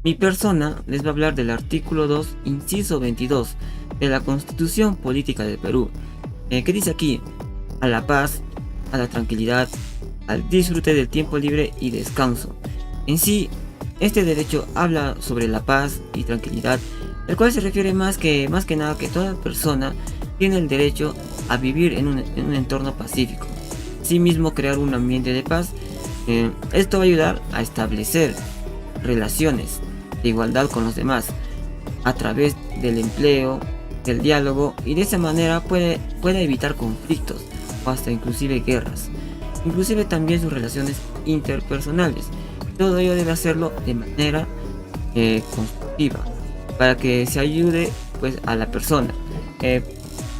Mi persona les va a hablar del artículo 2, inciso 22 de la Constitución Política del Perú, que dice aquí: a la paz, a la tranquilidad, al disfrute del tiempo libre y descanso. En sí, este derecho habla sobre la paz y tranquilidad, el cual se refiere más que nada que toda persona tiene el derecho a vivir en un entorno pacífico. Asimismo, crear un ambiente de paz. Esto va a ayudar a establecer relaciones de igualdad con los demás a través del empleo, del diálogo, y de esa manera puede evitar conflictos o hasta inclusive guerras, inclusive también sus relaciones interpersonales. Todo ello debe hacerlo de manera constructiva para que se ayude pues a la persona.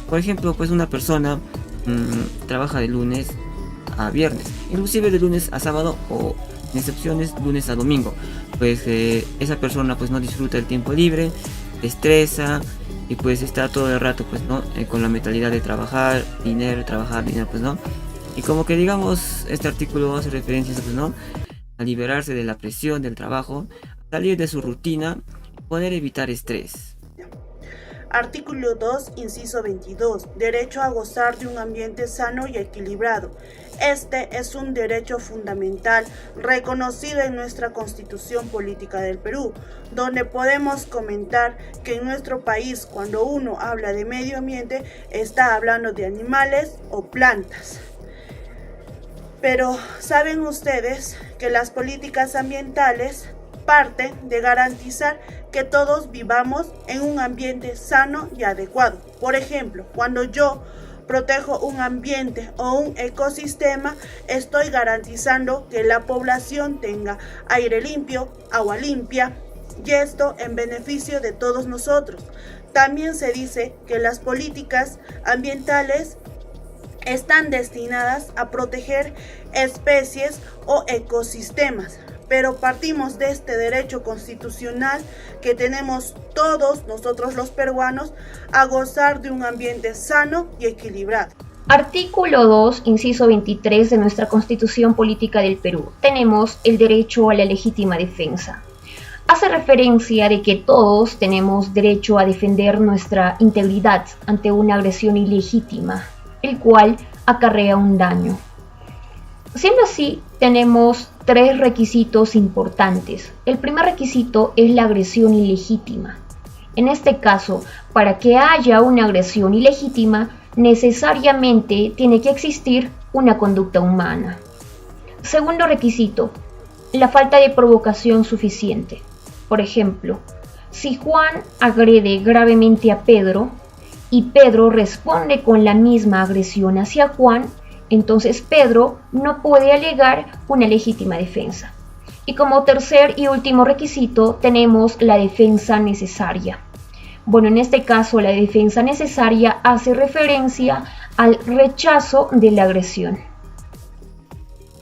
Por ejemplo, pues una persona trabaja de lunes a viernes, inclusive de lunes a sábado, o en excepciones lunes a domingo. Pues esa persona pues no disfruta el tiempo libre, se estresa y pues está todo el rato pues no con la mentalidad de trabajar dinero, pues no. Y como que digamos, este artículo hace referencia pues no a liberarse de la presión del trabajo, salir de su rutina y poder evitar estrés. Artículo 2, inciso 22. Derecho a gozar de un ambiente sano y equilibrado. Este es un derecho fundamental reconocido en nuestra Constitución Política del Perú, donde podemos comentar que en nuestro país, cuando uno habla de medio ambiente, está hablando de animales o plantas. Pero ¿saben ustedes que las políticas ambientales parten de garantizar que todos vivamos en un ambiente sano y adecuado? Por ejemplo, cuando yo protejo un ambiente o un ecosistema, estoy garantizando que la población tenga aire limpio, agua limpia, y esto en beneficio de todos nosotros. También se dice que las políticas ambientales están destinadas a proteger especies o ecosistemas, pero partimos de este derecho constitucional que tenemos todos nosotros los peruanos a gozar de un ambiente sano y equilibrado. Artículo 2, inciso 23 de nuestra Constitución Política del Perú. Tenemos el derecho a la legítima defensa. Hace referencia de que todos tenemos derecho a defender nuestra integridad ante una agresión ilegítima, el cual acarrea un daño. Siendo así, tenemos 3 requisitos importantes. El primer requisito es la agresión ilegítima. En este caso, para que haya una agresión ilegítima, necesariamente tiene que existir una conducta humana. Segundo requisito, la falta de provocación suficiente. Por ejemplo, si Juan agrede gravemente a Pedro y Pedro responde con la misma agresión hacia Juan, entonces Pedro no puede alegar una legítima defensa. Y como tercer y último requisito tenemos la defensa necesaria. Bueno, en este caso la defensa necesaria hace referencia al rechazo de la agresión.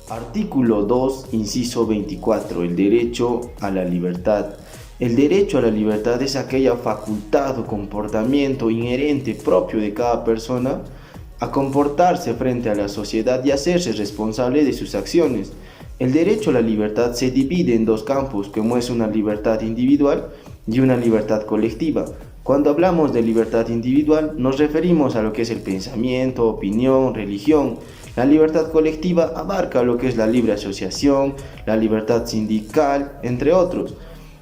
Artículo 2, inciso 24. El derecho a la libertad. El derecho a la libertad es aquella facultad o comportamiento inherente propio de cada persona a comportarse frente a la sociedad y hacerse responsable de sus acciones. El derecho a la libertad se divide en 2 campos, como es una libertad individual y una libertad colectiva. Cuando hablamos de libertad individual, nos referimos a lo que es el pensamiento, opinión, religión. La libertad colectiva abarca lo que es la libre asociación, la libertad sindical, entre otros.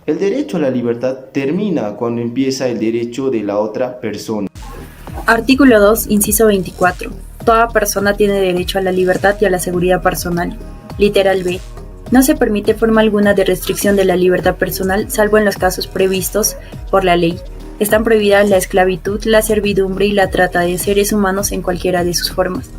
El derecho a la libertad termina cuando empieza el derecho de la otra persona. Artículo 2, inciso 24. Toda persona tiene derecho a la libertad y a la seguridad personal. Literal B. No se permite forma alguna de restricción de la libertad personal, salvo en los casos previstos por la ley. Están prohibidas la esclavitud, la servidumbre y la trata de seres humanos en cualquiera de sus formas.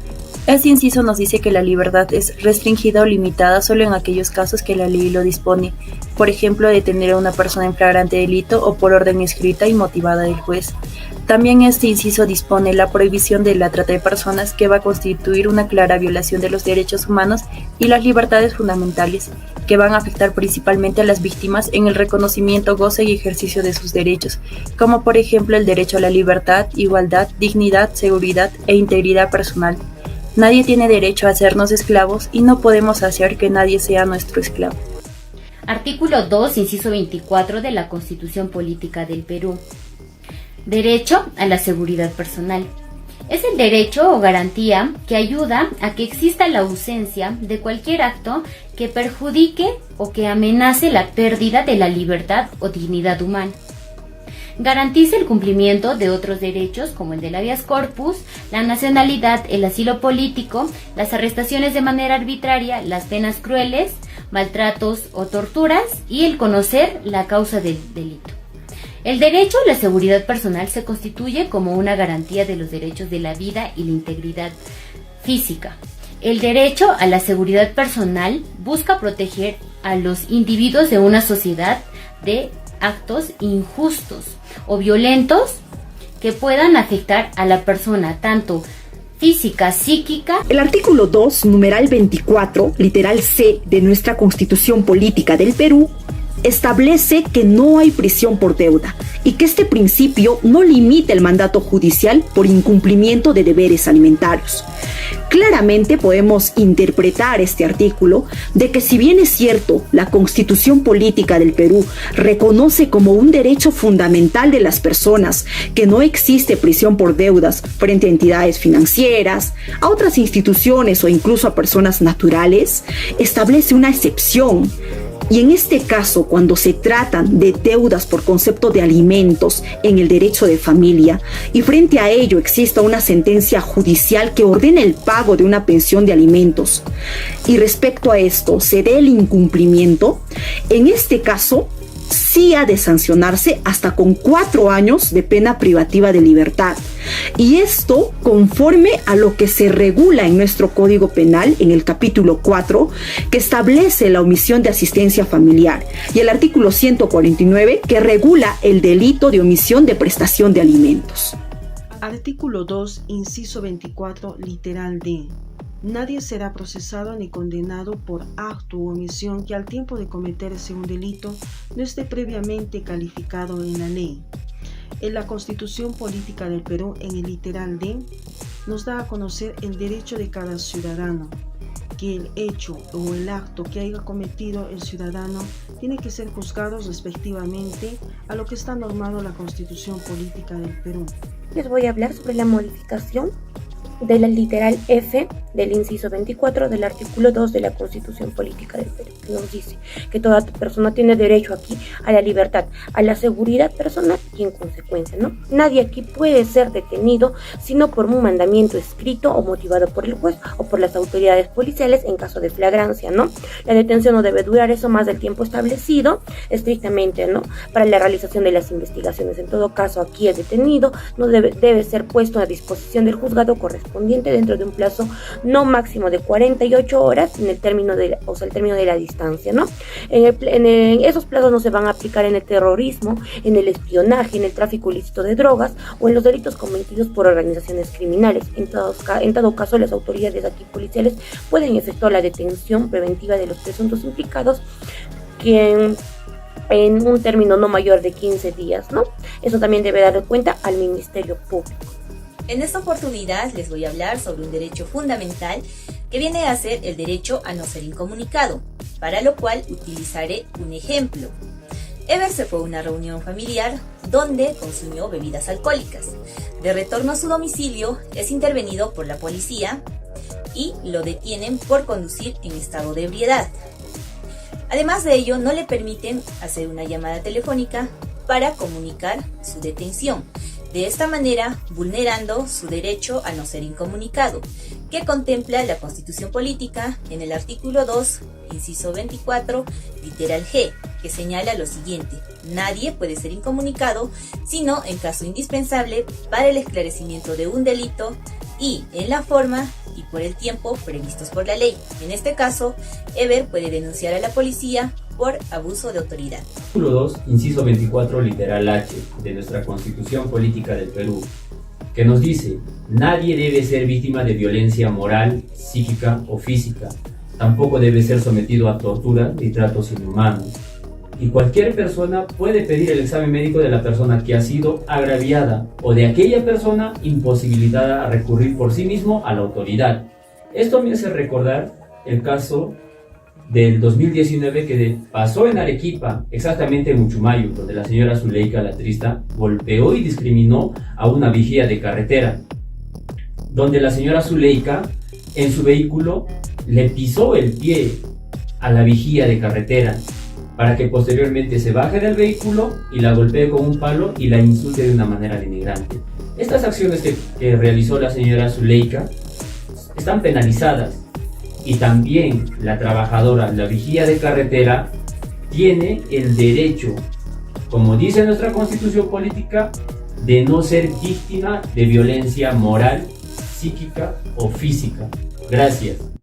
Este inciso nos dice que la libertad es restringida o limitada solo en aquellos casos que la ley lo dispone, por ejemplo, detener a una persona en flagrante delito o por orden escrita y motivada del juez. También este inciso dispone la prohibición de la trata de personas, que va a constituir una clara violación de los derechos humanos y las libertades fundamentales, que van a afectar principalmente a las víctimas en el reconocimiento, goce y ejercicio de sus derechos, como por ejemplo el derecho a la libertad, igualdad, dignidad, seguridad e integridad personal. Nadie tiene derecho a hacernos esclavos y no podemos hacer que nadie sea nuestro esclavo. Artículo 2, inciso 24 de la Constitución Política del Perú. Derecho a la seguridad personal. Es el derecho o garantía que ayuda a que exista la ausencia de cualquier acto que perjudique o que amenace la pérdida de la libertad o dignidad humana. Garantiza el cumplimiento de otros derechos como el del habeas corpus, la nacionalidad, el asilo político, las arrestaciones de manera arbitraria, las penas crueles, maltratos o torturas y el conocer la causa del delito. El derecho a la seguridad personal se constituye como una garantía de los derechos de la vida y la integridad física. El derecho a la seguridad personal busca proteger a los individuos de una sociedad de actos injustos o violentos que puedan afectar a la persona tanto física, psíquica. El artículo 2, numeral 24, literal C de nuestra Constitución Política del Perú, establece que no hay prisión por deuda y que este principio no limita el mandato judicial por incumplimiento de deberes alimentarios. Claramente podemos interpretar este artículo de que si bien es cierto, la Constitución Política del Perú reconoce como un derecho fundamental de las personas que no existe prisión por deudas frente a entidades financieras, a otras instituciones o incluso a personas naturales, establece una excepción. Y en este caso, cuando se tratan de deudas por concepto de alimentos en el derecho de familia y frente a ello exista una sentencia judicial que ordena el pago de una pensión de alimentos y respecto a esto se dé el incumplimiento, en este caso sí ha de sancionarse hasta con 4 años de pena privativa de libertad. Y esto conforme a lo que se regula en nuestro Código Penal en el capítulo 4, que establece la omisión de asistencia familiar, y el artículo 149, que regula el delito de omisión de prestación de alimentos. Artículo 2, inciso 24, literal D. Nadie será procesado ni condenado por acto u omisión que al tiempo de cometerse un delito no esté previamente calificado en la ley. En la Constitución Política del Perú, en el literal D, nos da a conocer el derecho de cada ciudadano, que el hecho o el acto que haya cometido el ciudadano tiene que ser juzgados respectivamente a lo que está normado en la Constitución Política del Perú. Les voy a hablar sobre la modificación de la literal F del inciso 24 del artículo 2 de la Constitución Política del Perú, que nos dice que toda persona tiene derecho aquí a la libertad, a la seguridad personal y en consecuencia, ¿no? Nadie aquí puede ser detenido sino por un mandamiento escrito o motivado por el juez o por las autoridades policiales en caso de flagrancia, ¿no? La detención no debe durar eso más del tiempo establecido estrictamente, ¿no? Para la realización de las investigaciones. En todo caso, aquí el detenido no debe ser puesto a disposición del juzgado correspondiente dentro de un plazo no máximo de 48 horas en el término de la distancia, ¿no? En esos plazos no se van a aplicar en el terrorismo, en el espionaje, en el tráfico ilícito de drogas o en los delitos cometidos por organizaciones criminales. En todo caso, las autoridades aquí policiales pueden efectuar la detención preventiva de los presuntos implicados en un término no mayor de 15 días, ¿no? Eso también debe dar cuenta al Ministerio Público. En esta oportunidad les voy a hablar sobre un derecho fundamental que viene a ser el derecho a no ser incomunicado, para lo cual utilizaré un ejemplo. Ever se fue a una reunión familiar donde consumió bebidas alcohólicas. De retorno a su domicilio es intervenido por la policía y lo detienen por conducir en estado de ebriedad. Además de ello, no le permiten hacer una llamada telefónica para comunicar su detención. De esta manera, vulnerando su derecho a no ser incomunicado, que contempla la Constitución Política en el artículo 2, inciso 24, literal G, que señala lo siguiente: nadie puede ser incomunicado sino en caso indispensable para el esclarecimiento de un delito y en la forma y por el tiempo previstos por la ley. En este caso, Ever puede denunciar a la policía por abuso de autoridad. Artículo 2, inciso 24, literal H, de nuestra Constitución Política del Perú, que nos dice: nadie debe ser víctima de violencia moral, psíquica o física, tampoco debe ser sometido a tortura ni tratos inhumanos. Y cualquier persona puede pedir el examen médico de la persona que ha sido agraviada o de aquella persona imposibilitada a recurrir por sí mismo a la autoridad. Esto me hace recordar el caso del 2019 que pasó en Arequipa, exactamente en Uchumayo, donde la señora Zuleika Latrista golpeó y discriminó a una vigía de carretera, donde la señora Zuleika en su vehículo le pisó el pie a la vigía de carretera para que posteriormente se baje del vehículo y la golpee con un palo y la insulte de una manera denigrante. Estas acciones que realizó la señora Zuleika están penalizadas, y también la trabajadora, la vigía de carretera, tiene el derecho, como dice nuestra constitución política, de no ser víctima de violencia moral, psíquica o física. Gracias.